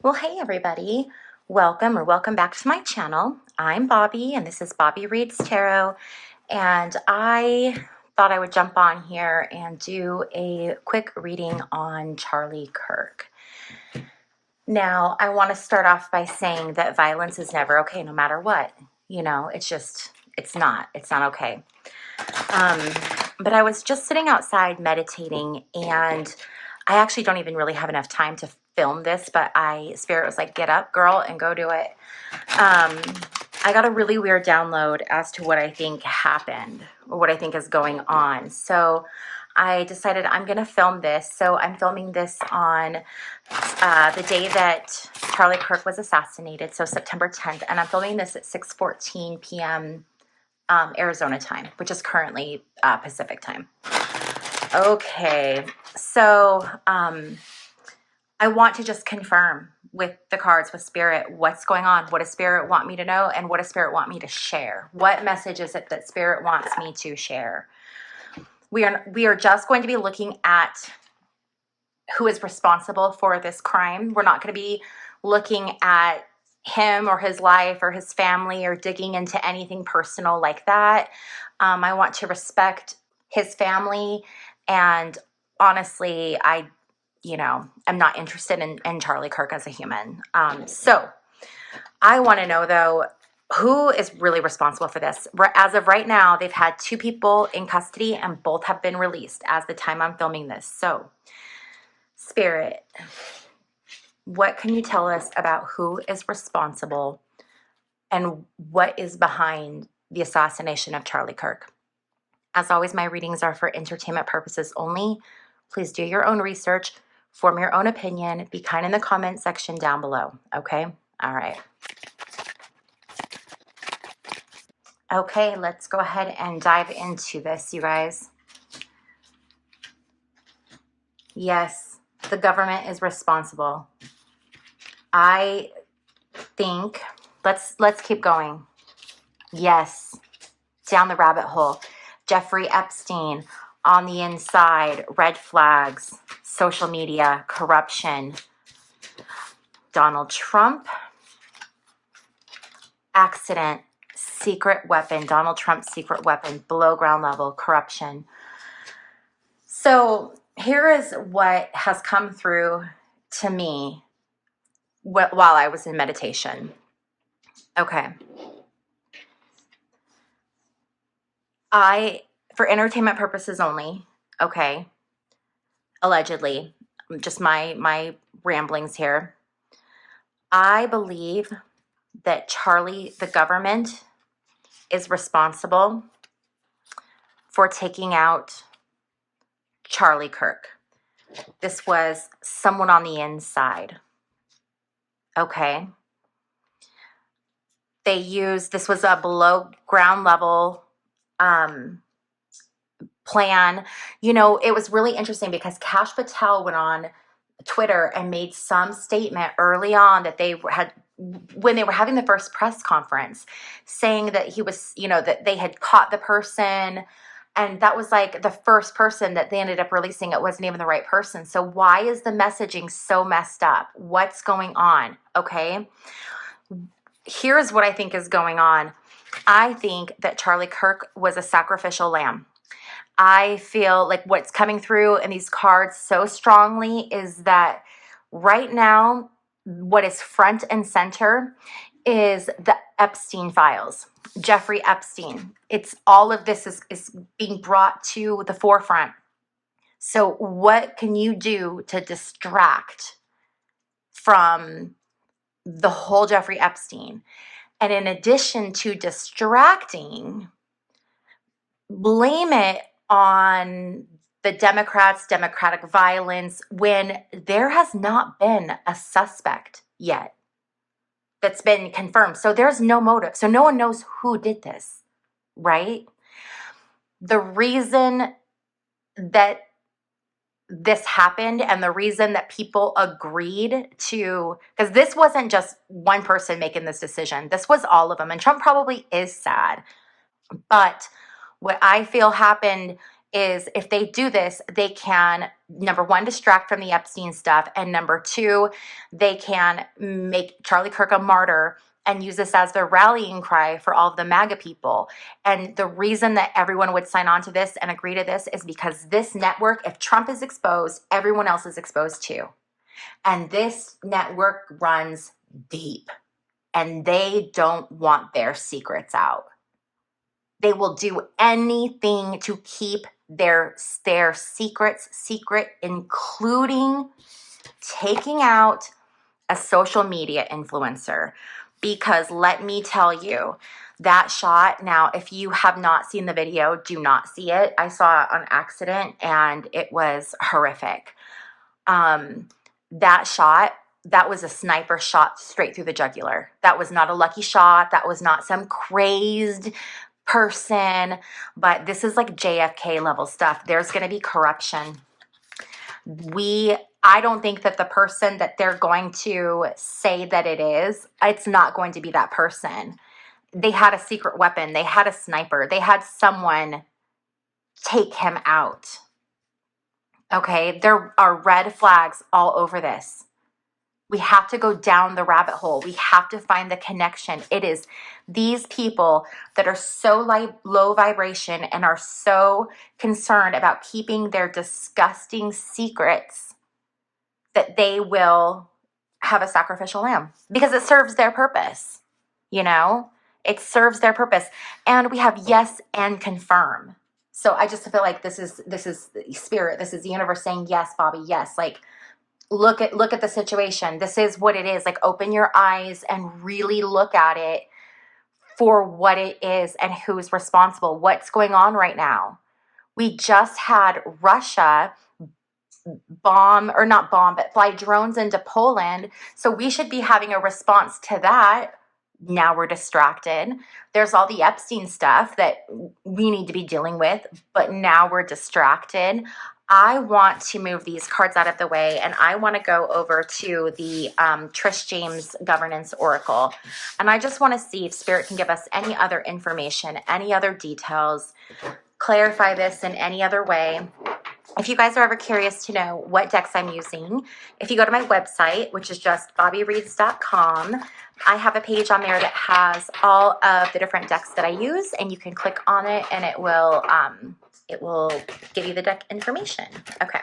Well, hey everybody. Welcome back to my channel. I'm Bobbie and this is Bobbie Reads Tarot, and I thought I would jump on here and do a quick reading on Charlie Kirk. Now, I want to start off by saying that violence is never okay, no matter what. It's not okay. But I was just sitting outside meditating, and I actually don't even really have enough time to film this, but Spirit was like, get up, girl, and go do it. I got a really weird download as to what I think happened or what I think is going on. So I decided I'm going to film this. So I'm filming this on the day that Charlie Kirk was assassinated, so September 10th, and I'm filming this at 6:14 p.m. Arizona time, which is currently Pacific time. Okay, so I want to just confirm with the cards, with Spirit, what's going on. What does Spirit want me to know, and what does Spirit want me to share? What message is it that Spirit wants me to share? We are just going to be looking at who is responsible for this crime. We're not going to be looking at him or his life or his family or digging into anything personal like that. I want to respect his family, and honestly, I'm not interested in Charlie Kirk as a human. So I want to know, though, who is really responsible for this? As of right now, they've had 2 people in custody, and both have been released as the time I'm filming this. So, Spirit, what can you tell us about who is responsible and what is behind the assassination of Charlie Kirk? As always, my readings are for entertainment purposes only. Please do your own research, form your own opinion, be kind in the comment section down below, okay? All right. Okay, let's go ahead and dive into this, you guys. Yes, the government is responsible. I think, let's keep going. Yes, down the rabbit hole. Jeffrey Epstein, on the inside, red flags, social media, corruption. Donald Trump, accident, secret weapon, Donald Trump's secret weapon, below ground level, corruption. So here is what has come through to me while I was in meditation. Okay. For entertainment purposes only, okay, allegedly, just my ramblings here, I believe that the government is responsible for taking out Charlie Kirk. This was someone on the inside, okay? This was a below ground level plan. It was really interesting because Kash Patel went on Twitter and made some statement early on that when they were having the first press conference, saying that he was, that they had caught the person, and that was like the first person that they ended up releasing. It wasn't even the right person. So why is the messaging so messed up? What's going on? Okay. Here's what I think is going on. I think that Charlie Kirk was a sacrificial lamb. I feel like what's coming through in these cards so strongly is that right now, what is front and center is the Epstein files, Jeffrey Epstein. It's all of this is being brought to the forefront. So what can you do to distract from the whole Jeffrey Epstein? And in addition to distracting, blame it on the Democrats, democratic violence, when there has not been a suspect yet that's been confirmed. So there's no motive. So no one knows who did this, right? The reason that this happened and the reason that people agreed to, because this wasn't just one person making this decision. This was all of them. And Trump probably is sad. But what I feel happened is if they do this, they can, number one, distract from the Epstein stuff, and number two, they can make Charlie Kirk a martyr and use this as their rallying cry for all of the MAGA people. And the reason that everyone would sign on to this and agree to this is because this network, if Trump is exposed, everyone else is exposed too. And this network runs deep, and they don't want their secrets out. They will do anything to keep their secrets secret, including taking out a social media influencer. Because let me tell you, that shot, now, if you have not seen the video, do not see it. I saw it on accident, and it was horrific. That shot, that was a sniper shot straight through the jugular. That was not a lucky shot. That was not some crazed person, but this is like JFK level stuff. There's going to be corruption. I don't think that the person that they're going to say that it's not going to be that person. They had a secret weapon. They had a sniper. They had someone take him out. Okay, there are red flags all over this. We have to go down the rabbit hole. We have to find the connection. It is these people that are so low vibration and are so concerned about keeping their disgusting secrets that they will have a sacrificial lamb because it serves their purpose. You know, it serves their purpose. And we have yes and confirm. So I just feel like this is spirit. This is the universe saying, yes, Bobbie, yes. Like, look at the situation. This is what it is. Like, open your eyes and really look at it for what it is and who's responsible. What's going on right now? We just had Russia fly drones into Poland. So we should be having a response to that. Now we're distracted. There's all the Epstein stuff that we need to be dealing with, but now we're distracted. I want to move these cards out of the way, and I want to go over to the Trish James Governance Oracle. And I just want to see if Spirit can give us any other information, any other details, clarify this in any other way. If you guys are ever curious to know what decks I'm using, if you go to my website, which is just bobbiereads.com, I have a page on there that has all of the different decks that I use, and you can click on it, and it will give you the deck information. Okay.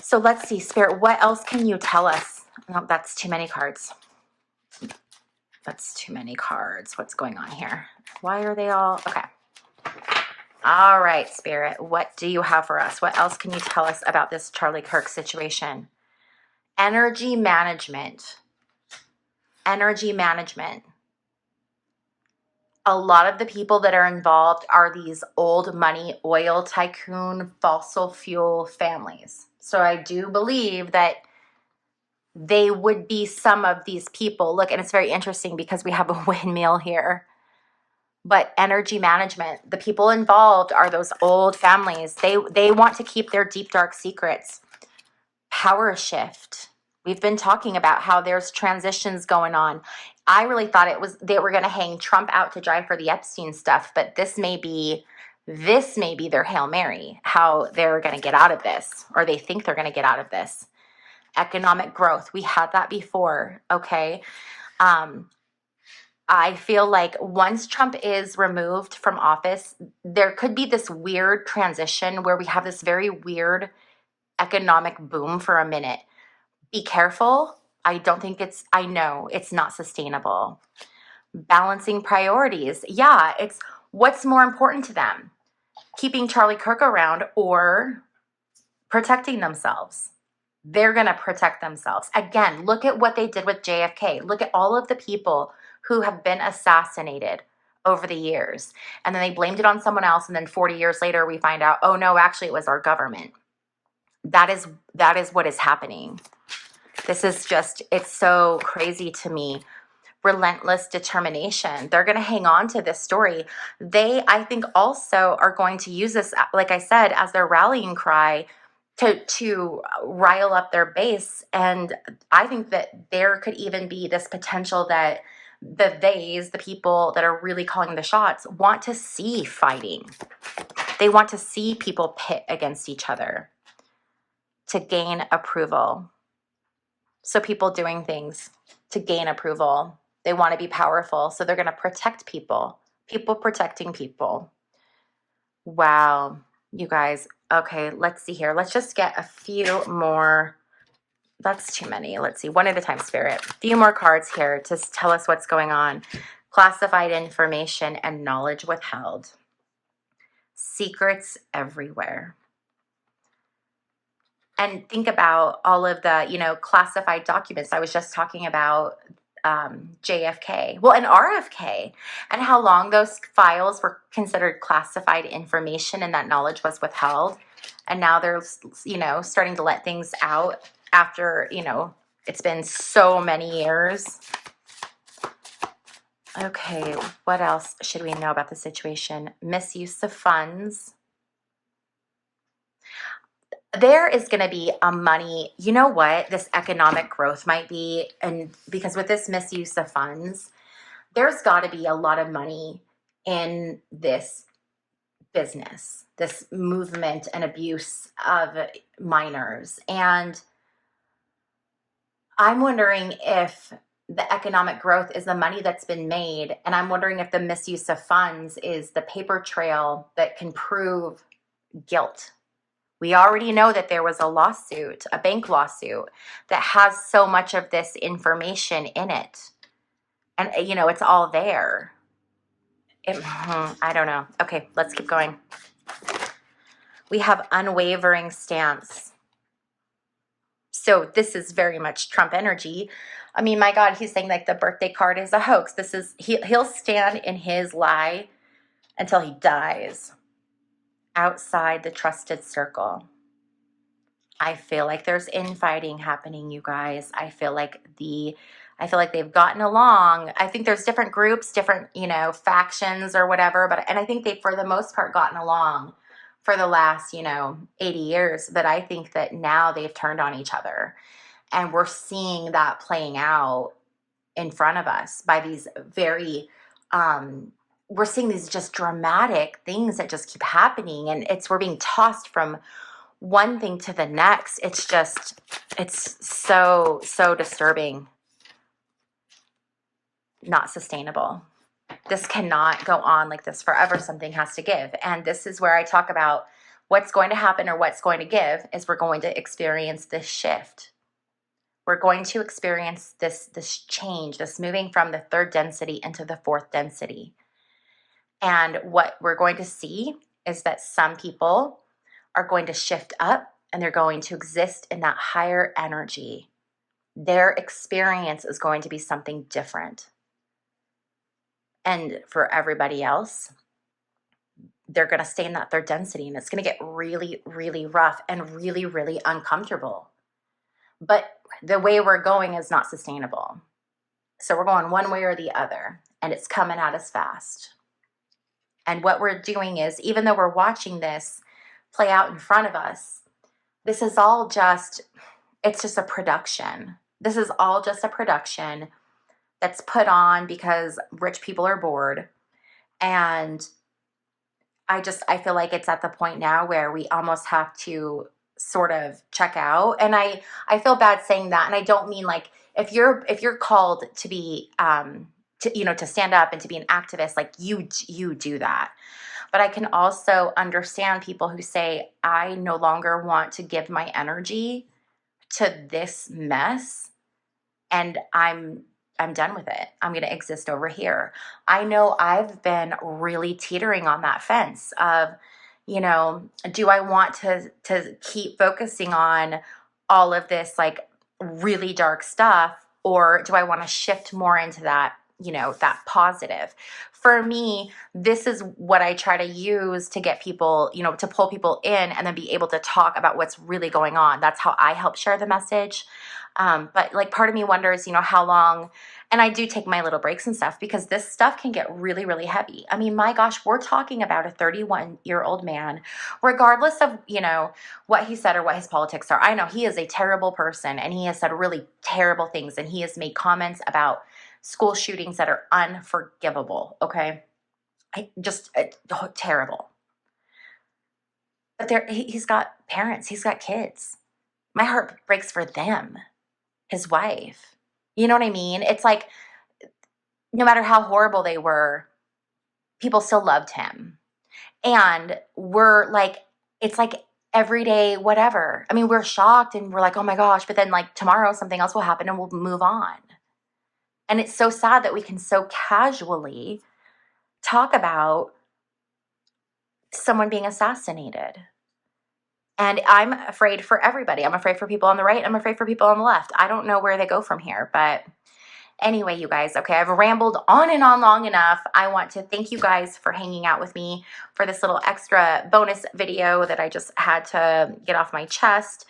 So let's see, Spirit, what else can you tell us? No, that's too many cards. That's too many cards. What's going on here? Why are they all? Okay. All right, Spirit, what do you have for us? What else can you tell us about this Charlie Kirk situation? Energy management. Energy management. A lot of the people that are involved are these old money, oil tycoon, fossil fuel families. So I do believe that they would be some of these people. Look, and it's very interesting because we have a windmill here. But energy management, the people involved are those old families. They want to keep their deep, dark secrets. Power shift. We've been talking about how there's transitions going on. I really thought they were going to hang Trump out to dry for the Epstein stuff, but this may be their Hail Mary, how they're going to get out of this, or they think they're going to get out of this. Economic growth. We had that before, okay? I feel like once Trump is removed from office, there could be this weird transition where we have this very weird economic boom for a minute. Be careful. I know it's not sustainable. Balancing priorities. Yeah, it's what's more important to them. Keeping Charlie Kirk around or protecting themselves. They're going to protect themselves. Again, look at what they did with JFK. Look at all of the people who have been assassinated over the years. And then they blamed it on someone else. And then 40 years later, we find out, oh no, actually it was our government. That is what is happening. This is just, it's so crazy to me. Relentless determination. They're going to hang on to this story. They, I think, also are going to use this, like I said, as their rallying cry to rile up their base. And I think that there could even be this potential that the people that are really calling the shots want to see fighting. They want to see people pit against each other to gain approval. So people doing things to gain approval. They want to be powerful, so they're going to protect people. People protecting people. Wow, you guys. Okay, let's see here. Let's just get a few more. That's too many. Let's see. One at a time, Spirit. A few more cards here to tell us what's going on. Classified information and knowledge withheld. Secrets everywhere. And think about all of the, classified documents. I was just talking about JFK, well, and RFK, and how long those files were considered classified information and that knowledge was withheld. And now they're, starting to let things out after, it's been so many years. Okay, what else should we know about the situation? Misuse of funds. There is going to be a money, you know what, this economic growth might be, and because with this misuse of funds, there's got to be a lot of money in this business, this movement and abuse of minors. And I'm wondering if the economic growth is the money that's been made, and I'm wondering if the misuse of funds is the paper trail that can prove guilt. We already know that there was a lawsuit, a bank lawsuit, that has so much of this information in it. And, it's all there. I don't know. Okay, let's keep going. We have unwavering stance. So this is very much Trump energy. I mean, my God, he's saying like the birthday card is a hoax. He'll stand in his lie until he dies. Outside the trusted circle. I feel like there's infighting happening, you guys. I feel like they've gotten along. I think there's different groups, different, factions or whatever, and I think they've for the most part gotten along for the last, 80 years, but I think that now they've turned on each other. And we're seeing that playing out in front of us by these very we're seeing these just dramatic things that just keep happening, and we're being tossed from one thing to the next. It's so disturbing. Not sustainable. This cannot go on like this forever. Something has to give. And this is where I talk about what's going to happen or what's going to give is we're going to experience this shift. We're going to experience this change, this moving from the third density into the fourth density. And what we're going to see is that some people are going to shift up and they're going to exist in that higher energy. Their experience is going to be something different. And for everybody else, they're going to stay in that third density, and it's going to get really, really rough and really, really uncomfortable. But the way we're going is not sustainable. So we're going one way or the other, and it's coming at us fast. And what we're doing is, even though we're watching this play out in front of us, this is all it's just a production. This is all just a production that's put on because rich people are bored. And I feel like it's at the point now where we almost have to sort of check out. And I feel bad saying that. And I don't mean like, if you're called to be, to stand up and to be an activist, like you do that. But I can also understand people who say, I no longer want to give my energy to this mess, and I'm done with it. I'm going to exist over here. I know I've been really teetering on that fence of, do I want to keep focusing on all of this like really dark stuff, or do I want to shift more into that, that positive? For me, this is what I try to use to get people, to pull people in and then be able to talk about what's really going on. That's how I help share the message. But like part of me wonders, how long, and I do take my little breaks and stuff because this stuff can get really, really heavy. I mean, my gosh, we're talking about a 31-year-old man, regardless of, what he said or what his politics are. I know he is a terrible person and he has said really terrible things, and he has made comments about school shootings that are unforgivable. Okay. Terrible. But he's got parents, he's got kids. My heart breaks for them, his wife. You know what I mean? It's like, no matter how horrible they were, people still loved him. And we're like, it's like every day, whatever. I mean, we're shocked and we're like, oh my gosh, but then like tomorrow something else will happen and we'll move on. And it's so sad that we can so casually talk about someone being assassinated. And I'm afraid for everybody. I'm afraid for people on the right. I'm afraid for people on the left. I don't know where they go from here, but anyway, you guys, okay, I've rambled on and on long enough. I want to thank you guys for hanging out with me for this little extra bonus video that I just had to get off my chest.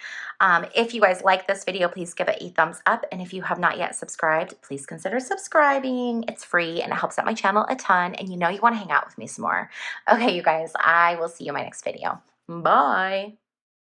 If you guys like this video, please give it a thumbs up. And if you have not yet subscribed, please consider subscribing. It's free and it helps out my channel a ton. And you know you want to hang out with me some more. Okay, you guys, I will see you in my next video. Bye.